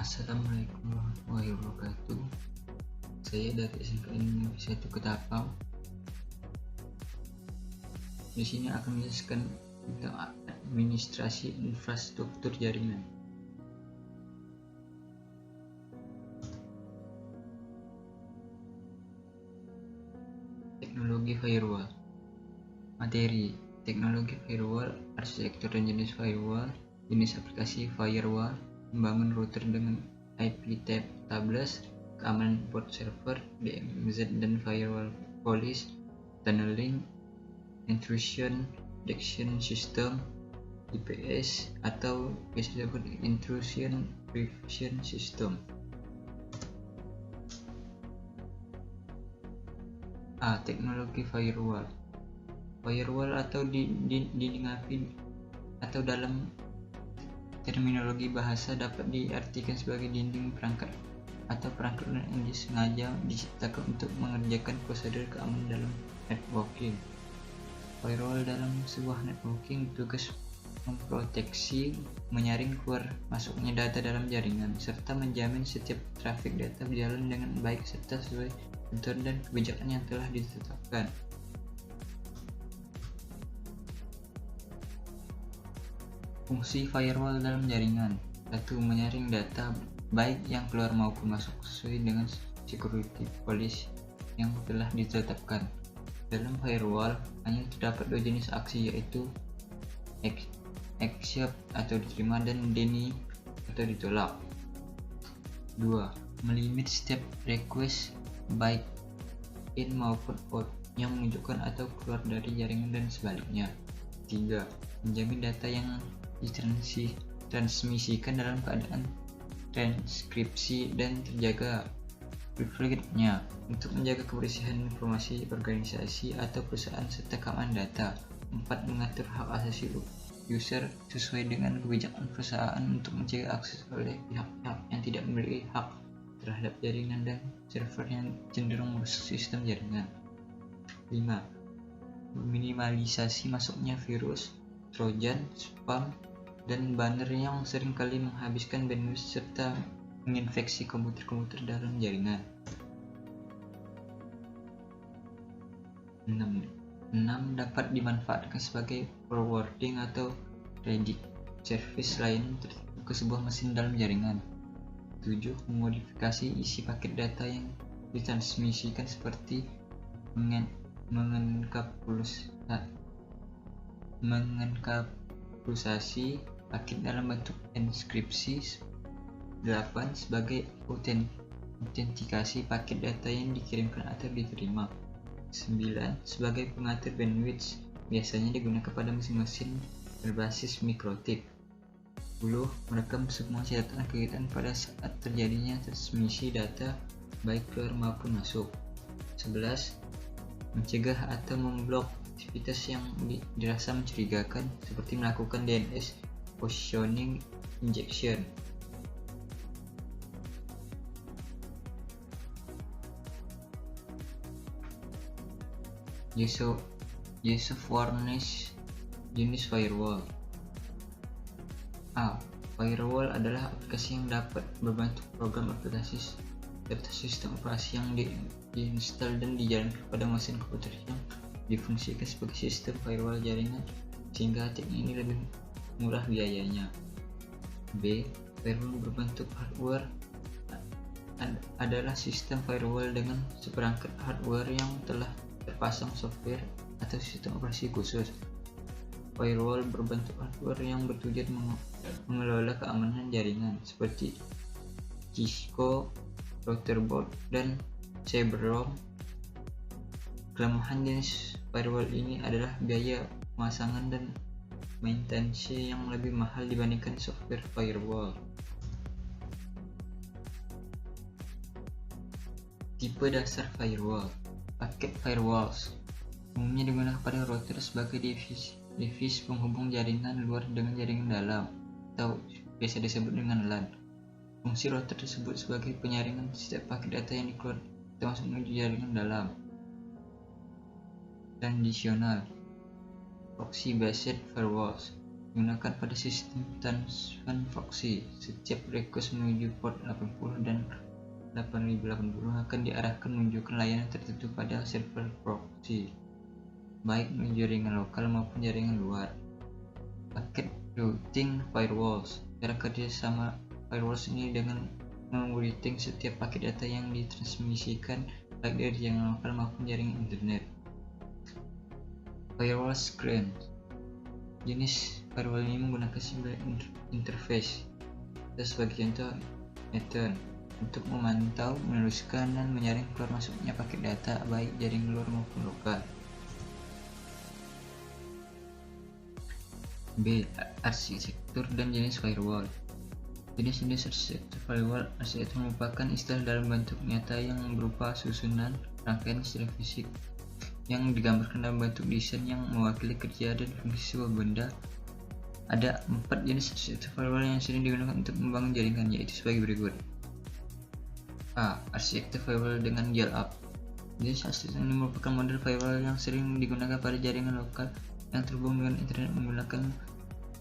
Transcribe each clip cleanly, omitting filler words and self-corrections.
Assalamualaikum warahmatullahi wabarakatuh. Saya dari SMK Negeri 1 Ketapang. Di sini akan menjelaskan tentang administrasi infrastruktur jaringan. Teknologi firewall. Materi: teknologi firewall, arsitektur dan jenis firewall, jenis aplikasi firewall, membangun router dengan IP tabless, keamanan port server, DMZ dan firewall policy, tunneling, intrusion detection system, IPS atau biasa disebut intrusion prevention system. Teknologi firewall. Firewall atau didengati atau dalam terminologi bahasa dapat diartikan sebagai dinding perangkat atau perangkat yang disengaja diciptakan untuk mengerjakan prosedur keamanan dalam networking. Firewall dalam sebuah networking bertugas memproteksi, menyaring keluar masuknya data dalam jaringan, serta menjamin setiap trafik data berjalan dengan baik serta sesuai aturan dan kebijakan yang telah ditetapkan. Fungsi firewall dalam jaringan: 1. Menyaring data baik yang keluar maupun masuk sesuai dengan security policy yang telah ditetapkan. Dalam firewall hanya terdapat dua jenis aksi, yaitu accept atau diterima dan deny atau ditolak. 2. Melimit setiap request baik in maupun out yang menunjukkan atau keluar dari jaringan dan sebaliknya. 3. Menjamin data yang ditransmisikan dalam keadaan transkripsi dan terjaga privilege-nya untuk menjaga kebersihan informasi organisasi atau perusahaan serta keamanan data. 4. Mengatur hak asasi user sesuai dengan kebijakan perusahaan untuk mencegah akses oleh pihak-pihak yang tidak memiliki hak terhadap jaringan dan server yang cenderung merusak sistem jaringan. 5. Meminimalisasi masuknya virus, trojan, spam, dan banner yang seringkali menghabiskan bandwidth serta menginfeksi komputer-komputer dalam jaringan. 6. Dapat dimanfaatkan sebagai forwarding atau redirect service lain tertentu ke sebuah mesin dalam jaringan. 7. Memodifikasi isi paket data yang ditransmisikan seperti mengenkapsulisasi paket dalam bentuk enskripsi. 8. Sebagai autentikasi paket data yang dikirimkan atau diterima. 9. Sebagai pengatur bandwidth, biasanya digunakan pada mesin-mesin berbasis mikrotip. 10. Merekam semua catatan kegiatan pada saat terjadinya transmisi data baik keluar maupun masuk. 11. Mencegah atau memblok aktivitas yang dirasa mencurigakan seperti melakukan DNS positioning injection. Usefulness jenis firewall. Firewall adalah aplikasi yang dapat berbentuk program aplikasi serta sistem operasi yang diinstal dan dijalankan pada mesin komputer yang difungsikan sebagai sistem firewall jaringan, sehingga teknik ini lebih murah biayanya. B. Firewall berbentuk hardware adalah sistem firewall dengan seperangkat hardware yang telah terpasang software atau sistem operasi khusus. Firewall berbentuk hardware yang bertujuan mengelola keamanan jaringan seperti Cisco, Routerboard, dan Cyberroam. Kelemahan jenis firewall ini adalah biaya pemasangan dan maintenance yang lebih mahal dibandingkan software firewall. Tipe dasar firewall. Paket firewalls umumnya digunakan pada router sebagai device penghubung jaringan luar dengan jaringan dalam, atau biasa disebut dengan LAN. Fungsi router tersebut sebagai penyaringan setiap paket data yang dikeluar termasuk menuju jaringan dalam. Tradisional proxy based firewalls digunakan pada sistem transfer proxy. Setiap request menuju port 80 dan 8080 akan diarahkan menunjukkan layanan tertentu pada server proxy, baik menuju jaringan lokal maupun jaringan luar. Packet routing firewalls. Cara kerja sama firewalls ini dengan merouting setiap paket data yang ditransmisikan baik dari jaringan lokal maupun jaringan internet. Firewall screen. Jenis firewall ini menggunakan sebuah interface. Sebagai contoh, Ethernet untuk memantau, meneruskan, dan menyaring keluar masuknya paket data baik jaringan luar maupun lokal. B. Arsitektur dan jenis firewall. Jenis-jenis arsitektur firewall. Arsitektur merupakan istilah dalam bentuk nyata yang berupa susunan rangkaian secara fisik yang digambarkan dalam bentuk desain yang mewakili kerja dan fungsi sebuah benda. Ada 4 jenis arsitektur firewall yang sering digunakan untuk membangun jaringan, yaitu sebagai berikut. A. Arsitektur firewall dengan dial-up. Jenis arsitektur ini merupakan model firewall yang sering digunakan pada jaringan lokal yang terhubung dengan internet menggunakan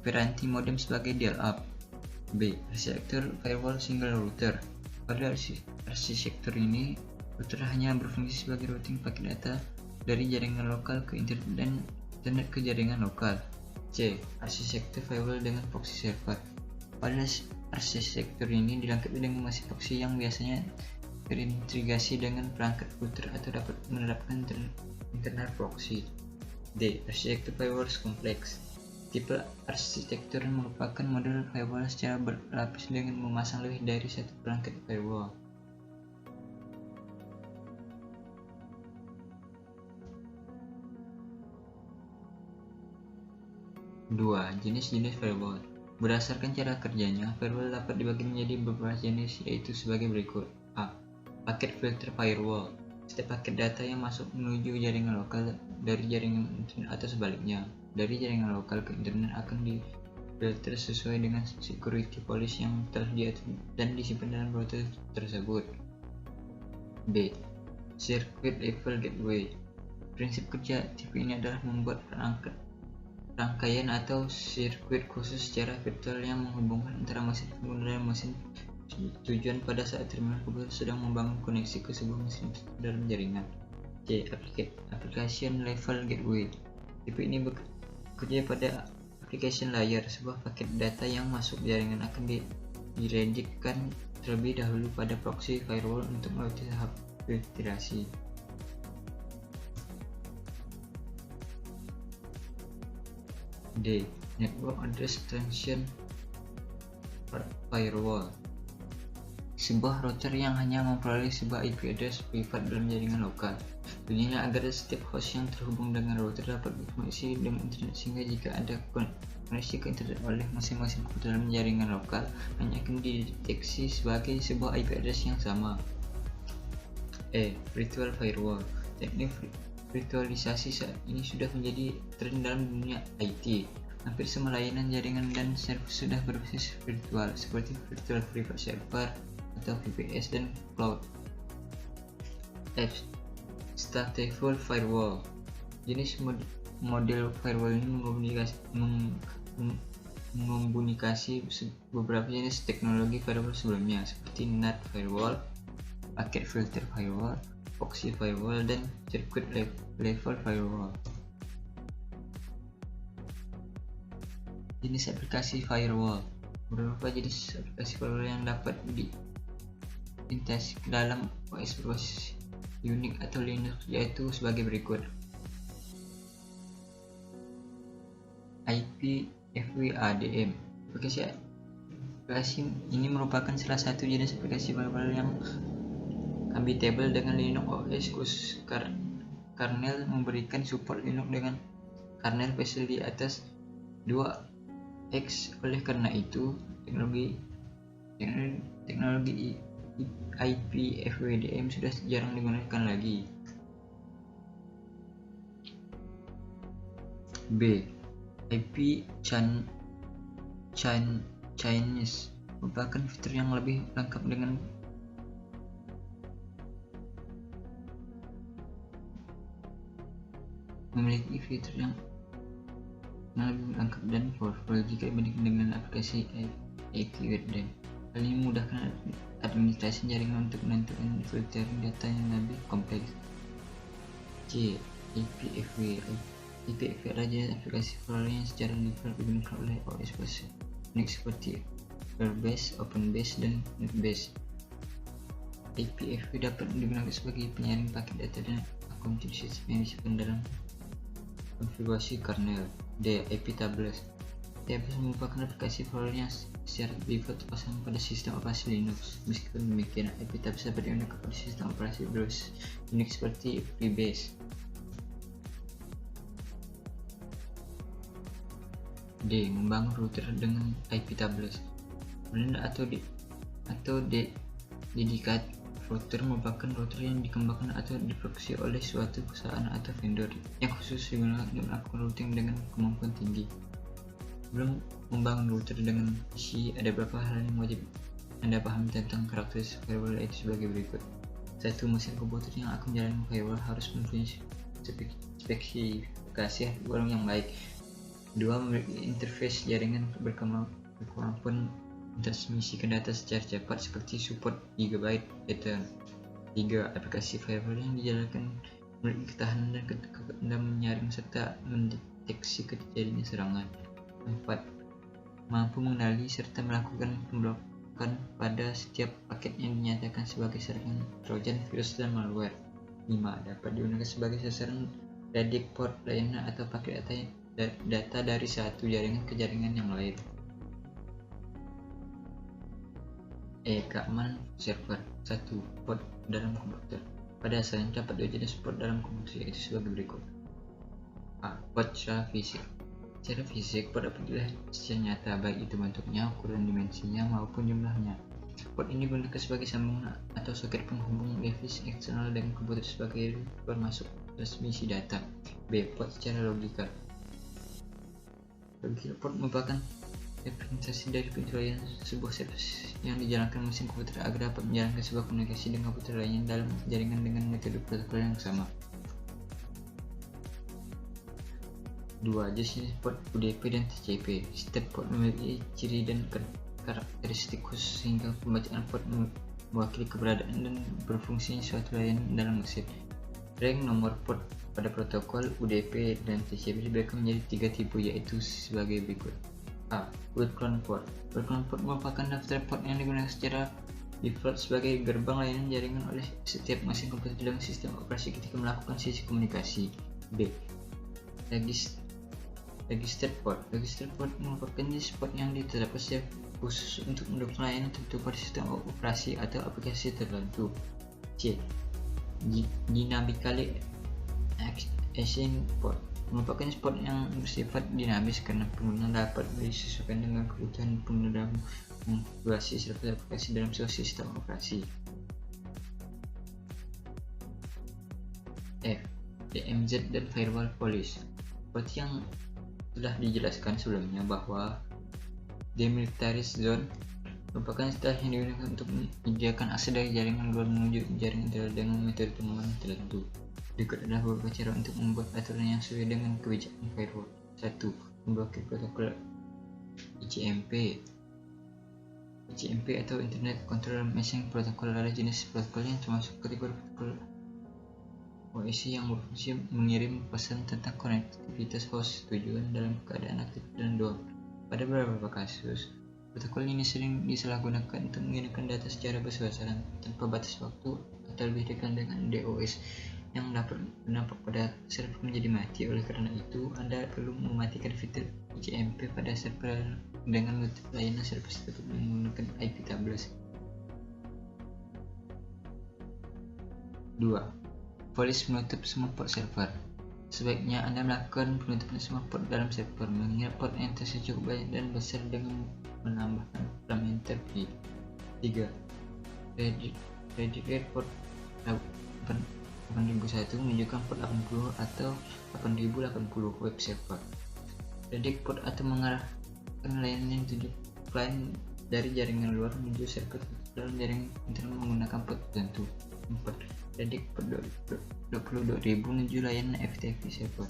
piranti modem sebagai dial-up. B. Arsitektur firewall single router. Pada arsitektur ini, router hanya berfungsi sebagai routing paket data dari jaringan lokal ke internet dan internet ke jaringan lokal. C. Arsitektur firewall dengan proxy server. Pada arsitektur ini dilengkapi dengan mesin proxy yang biasanya terintegrasi dengan perangkat router atau dapat menerapkan internal proxy. D. Arsitektur firewall kompleks. Tipe arsitektur merupakan model firewall secara berlapis dengan memasang lebih dari satu perangkat firewall. Dua. Jenis-jenis firewall. Berdasarkan cara kerjanya, firewall dapat dibagi menjadi beberapa jenis, yaitu sebagai berikut. A. Packet filter firewall. Setiap paket data yang masuk menuju jaringan lokal dari jaringan internet atau sebaliknya, dari jaringan lokal ke internet akan difilter sesuai dengan security policy yang telah diatur dan disimpan dalam router tersebut. B. Circuit level gateway. Prinsip kerja tipe ini adalah membuat rangkaian atau sirkuit khusus secara virtual yang menghubungkan antara mesin pengguna dan mesin tujuan pada saat terminal komputer sedang membangun koneksi ke sebuah mesin dalam jaringan. C. Application level gateway. Tipe ini bekerja pada application layer. Sebuah paket data yang masuk jaringan akan diredirectkan terlebih dahulu pada proxy firewall untuk melewati tahap filtrasi. D. Network Address Extension Firewall. Sebuah router yang hanya memperoleh sebuah IP address privat dalam jaringan lokal. Tujuannya agar setiap host yang terhubung dengan router dapat berkoneksi dengan internet, sehingga jika ada koneksi ke internet oleh masing-masing komputer dalam jaringan lokal, hanya akan dideteksi sebagai sebuah IP address yang sama. E. Virtual Firewall. Teknik virtualisasi saat ini sudah menjadi tren dalam dunia IT. Hampir semua layanan jaringan dan server sudah berbasis virtual, seperti Virtual Private Server atau VPS dan Cloud. F. Stateful Firewall. Jenis model firewall ini mengomunikasi beberapa jenis teknologi firewall sebelumnya, seperti NAT Firewall, Packet Filter Firewall, Proxy Firewall, dan Circuit Level Firewall. Jenis aplikasi firewall. Beberapa jenis aplikasi firewall yang dapat diintegrasi dalam OS berbasis Unix atau Linux yaitu sebagai berikut. IPFWADM. Aplikasi ini merupakan salah satu jenis aplikasi firewall yang compatible dengan Linux OS khusus. Kernel memberikan support Linux dengan kernel based di atas 2X. Oleh karena itu, teknologi IPFWDM sudah jarang digunakan lagi. B. IP Chinese merupakan fitur yang lebih lengkap dengan memiliki fitur yang lebih lengkap dan powerful jika dibandingkan dengan aplikasi APWordDan. Hal ini memudahkan administrasi jaringan untuk menentukan filtering data yang lebih kompleks. C. IPFW. IPFW adalah jenis aplikasi file yang secara default digunakan oleh OS Unix seperti Firebase, OpenBase, dan NetBase. IPFW dapat digunakan sebagai penyaring paket data dan akunting sistem yang disimpan dalam konfigurasi kernel. D. IPTables. IPTables merupakan aplikasi file yang secara default terpasang pada sistem operasi Linux. Meskipun demikian, IPTables dapat digunakan pada sistem operasi Unix seperti FreeBSD. D. Membangun router dengan IPTables. Dedicated router merupakan router yang dikembangkan atau diproduksi oleh suatu perusahaan atau vendor yang khusus digunakan untuk melakukan routing dengan kemampuan tinggi. Sebelum membangun router dengan PC, ada beberapa hal yang wajib Anda pahami tentang karakteristik firewall, yaitu sebagai berikut. 1. Mesin komputer yang akan menjalankan firewall harus mempunyai spesifikasi hardware yang baik. 2. Memiliki interface jaringan berkemampuan transmisikan data secara cepat seperti support GB data. 3. Aplikasi firewall yang dijalankan memiliki ketahanan dan menyaring serta mendeteksi terjadinya serangan. 4. Mampu mengenali serta melakukan pemblokan pada setiap paket yang dinyatakan sebagai serangan trojan, virus, dan malware. 5. Dapat digunakan sebagai sasaran redirect port layanan atau paket data dari satu jaringan ke jaringan yang lain. Keamanan server. 1. Port dalam komputer. Pada dasarnya dapat dua jenis port dalam komputer, yaitu sebagai berikut. A. Port secara fisik. Secara fisik, port dapat dilihat secara nyata, baik itu bentuknya, ukuran, dimensinya, maupun jumlahnya. Port ini digunakan sebagai sambungan atau soket penghubung device eksternal dengan komputer sebagai luar masuk transmisi data. B. Port secara logika. Logical port merupakan representasi dari pintu layanan sebuah service yang dijalankan mesin komputer agar dapat menjalankan sebuah komunikasi dengan komputer lainnya dalam jaringan dengan metode protokol yang sama. 2. Jenis port UDP dan TCP. Setiap port memiliki ciri dan karakteristik khusus sehingga pembacaan port mewakili keberadaan dan berfungsinya suatu layanan dalam mesin. Rank nomor port pada protokol UDP dan TCP dibagi menjadi 3 tipe, yaitu sebagai berikut. A. Worldcloud port. Worldcloud port merupakan daftar port yang digunakan secara default sebagai gerbang layanan jaringan oleh setiap mesin komputer dalam sistem operasi ketika melakukan sesi komunikasi. B. Registered port. Registered port merupakan jenis port yang ditetapkan secara khusus untuk mendukung layanan tertentu pada sistem operasi atau aplikasi tertentu. C. Dynamically assigned port merupakan port yang bersifat dinamis karena pengguna dapat disesuaikan dengan kebutuhan pengguna dalam mengonfigurasi server aplikasi dalam sebuah sistem operasi. F. DMZ dan Firewall Policy. Seperti yang sudah dijelaskan sebelumnya bahwa Demilitarized Zone merupakan istilah yang digunakan untuk menyediakan akses dari jaringan luar menuju jaringan internal dengan metode pengamanan tertentu. Berikut adalah beberapa cara untuk membuat aturan yang sesuai dengan kebijakan firewall. 1. Memblokir protokol ICMP. ICMP atau Internet Control Messaging Protocol adalah jenis protokol yang termasuk kategori protokol OSI yang berfungsi mengirim pesan tentang konektivitas host tujuan dalam keadaan aktif dan down. Pada beberapa kasus, protokol ini sering disalahgunakan untuk mengirimkan data secara bersamaan tanpa batas waktu atau lebih dekat dengan DOS yang dapat berdampak pada server menjadi mati. Oleh karena itu, Anda perlu mematikan fitur ICMP pada server dengan menutup layanan server tersebut menggunakan IPTables. 2. Polis menutup semua port server. Sebaiknya Anda melakukan penutupan semua port dalam server, mengingat port yang tersisa cukup banyak dan besar dengan menambahkan parameter P. 3. Redirect port 8001 menunjukkan port 80 atau 8080 web server. Redirect port atau mengarahkan layanan yang tujuan klien dari jaringan luar menuju server dalam jaringan internal menggunakan port tertentu. 4. Redirect port 22000 menuju layanan FTP server.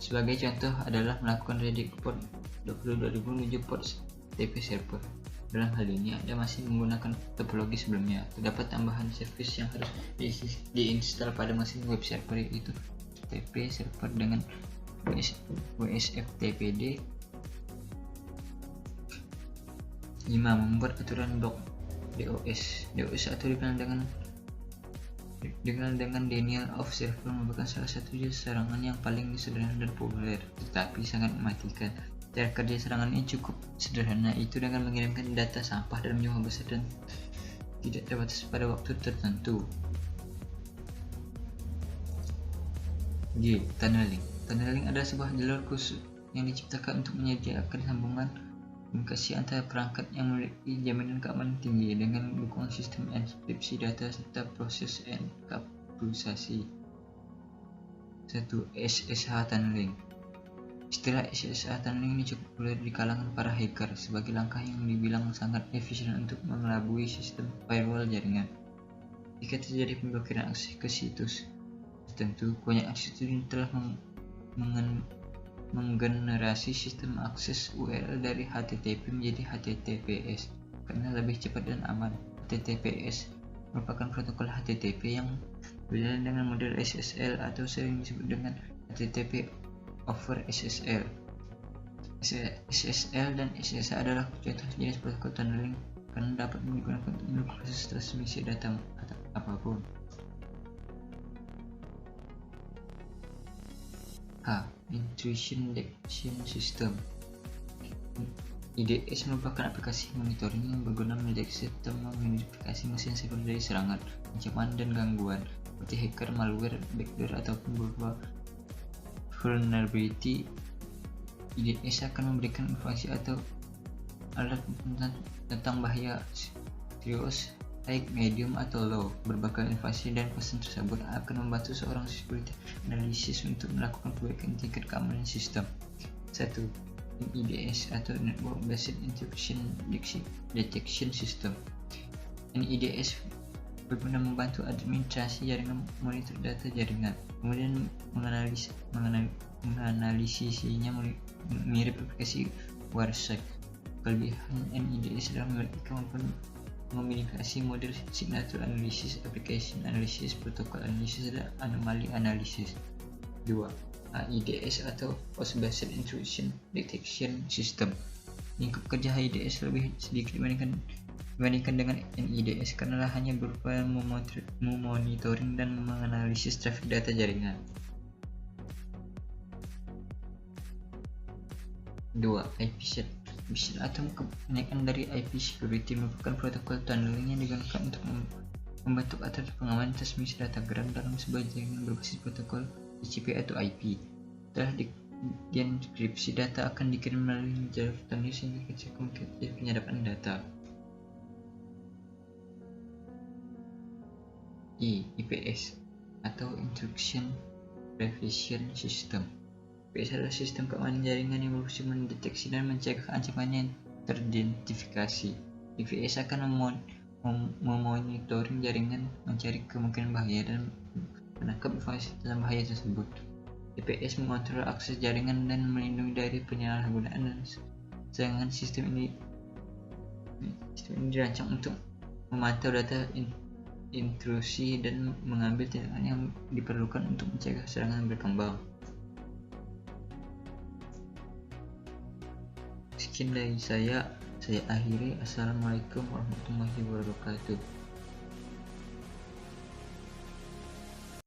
Sebagai contoh adalah melakukan redirect port 22.000 menuju port FTP server. Dalam hal ini Anda masih menggunakan topologi sebelumnya. Terdapat tambahan service yang harus diinstal pada mesin web server, yaitu FTP server dengan WSFTPD. 5. Membuat aturan blok DOS. DOS atau dikenal dengan denial of service merupakan salah satu serangan yang paling sederhana dan populer, tetapi sangat mematikan. Cara kerja serangan ini cukup sederhana, itu dengan mengirimkan data sampah dalam jumlah besar dan tidak terbatas pada waktu tertentu. G. Tunneling. Tunneling adalah sebuah jalur khusus yang diciptakan untuk menyediakan sambungan komunikasi antara perangkat yang memiliki jaminan keamanan tinggi dengan dukungan sistem enkripsi data serta proses enkapsulisasi. 1. SSH Tunneling. Istilah SSH tunneling ini cukup populer di kalangan para hacker sebagai langkah yang dibilang sangat efisien untuk mengelabui sistem firewall jaringan. Jika terjadi pemblokiran akses ke situs tertentu, banyak situs ini telah menggenerasi sistem akses URL dari HTTP menjadi HTTPS karena lebih cepat dan aman. HTTPS merupakan protokol HTTP yang berbeda dengan model SSL atau sering disebut dengan HTTP over SSL. SSL dan SSH adalah contoh jenis protokol tunneling karena dapat digunakan untuk mendukung proses transmisi data atau apapun. H. Intrusion Detection System. IDS merupakan aplikasi monitoring yang berguna mendeteksi serta mengidentifikasi mesin server dari serangan, ancaman, dan gangguan seperti hacker, malware, backdoor, ataupun beberapa vulnerability. IDS akan memberikan informasi atau alert tentang bahaya serius, baik, medium, atau low. Berbagai informasi dan pesan tersebut akan membantu seorang security analysis untuk melakukan perbaikan tingkat keamanan sistem. 1. NIDS atau Network Based Intrusion Detection System. NIDS berguna membantu administrasi jaringan, monitor data jaringan, kemudian menganalisisnya mirip aplikasi WarSearch. Kelebihan NIDS adalah memiliki kemampuan mengomunikasi model signature analysis, application analysis, protocol analysis, dan anomali analysis. 2. AIDS atau Host Based Intrusion Detection System. Lingkup kerja AIDS lebih sedikit dibandingkan dengan NIDS karena hanya berupaya memonitoring dan menganalisis traffic data jaringan. 2. IP set atau kebanyakan dari IP security merupakan protokol tunneling yang digunakan untuk membentuk aturan pengamanan transmisi data geram dalam sebuah jaringan berbasis protokol TCP atau IP. Setelah dienkripsi, data akan dikirim melalui jalur tunnel sehingga kecil kemungkinan penyadapan data. IPS atau Intrusion Prevention System. IPS adalah sistem keamanan jaringan yang berfungsi mendeteksi dan mencegah ancaman yang teridentifikasi. IPS akan memonitoring jaringan, mencari kemungkinan bahaya, dan menangkap informasi tentang bahaya tersebut. IPS mengontrol akses jaringan dan melindungi dari penyalahgunaan dan serangan. Sistem ini dirancang untuk memantau data intrusi dan mengambil tindakan yang diperlukan untuk mencegah serangan berkembang. Sekian dari saya akhiri. Assalamualaikum warahmatullahi wabarakatuh.